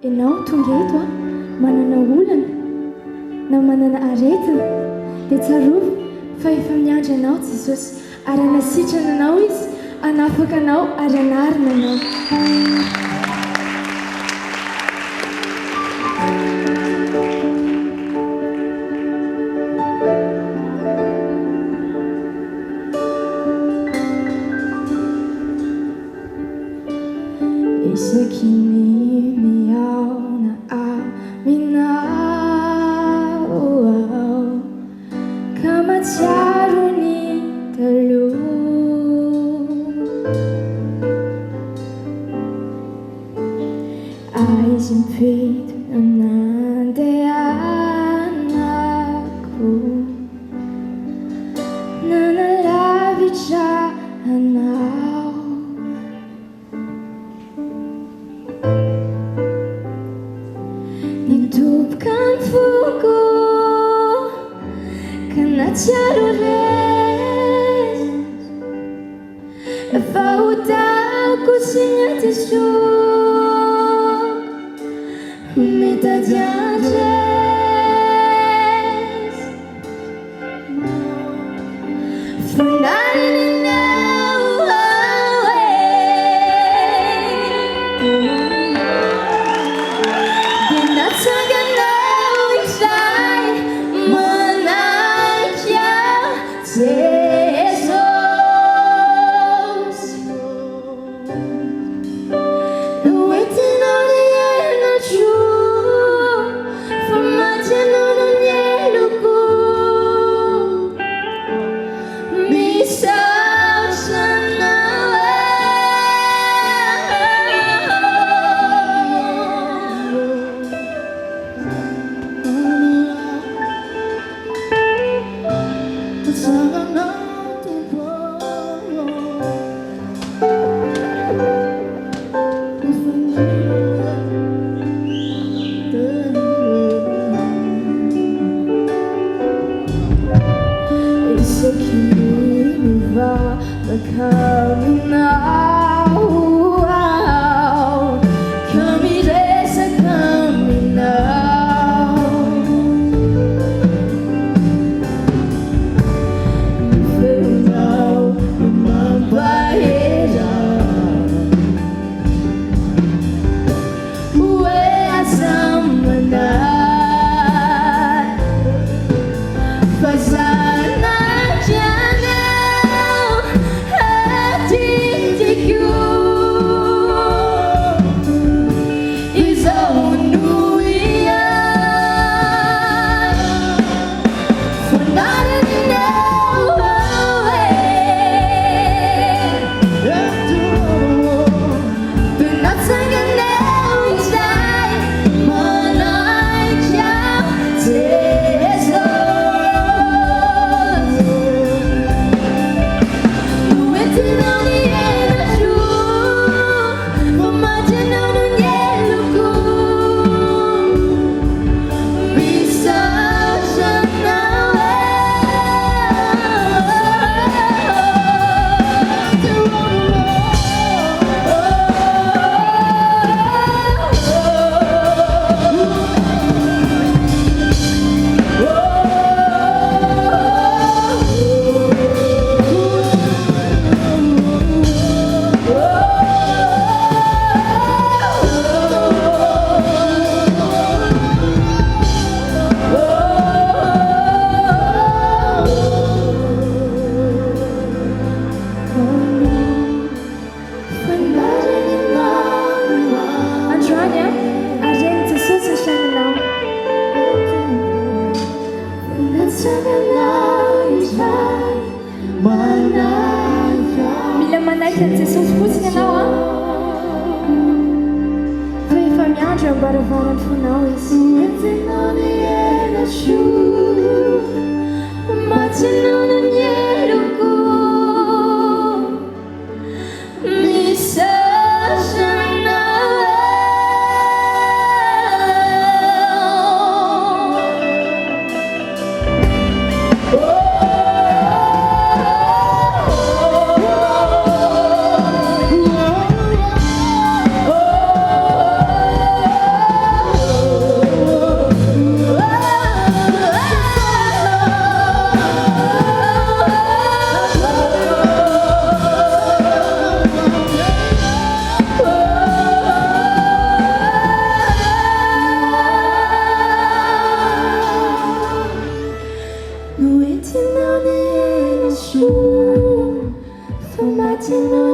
Ianao tonga eto manana olana na manana aretina dia tsarovy fa efa miandry anao Jesosy ary anasitrana anao izy, anafaka anao ary anarina anao. Isaky ny miaona aminao ka matsiaro ny taloha aizy mipetona nandehanako nanalavitra anao nidoboka ny foko ka natsiaro rezy efa hotako sy nyatesoko mitady andresy fanahin'ny dia Natsanganao Elia managana Jesus waiting on the end of truth from my Janoary Misaora coming now, kami resa kami now. Now, mabahera, uwe asamana, fazana jana. Mila manaiky ny Jesosy fotsiny ianao fa efa miandry ambaravarany fonao izy. soa fa maty anao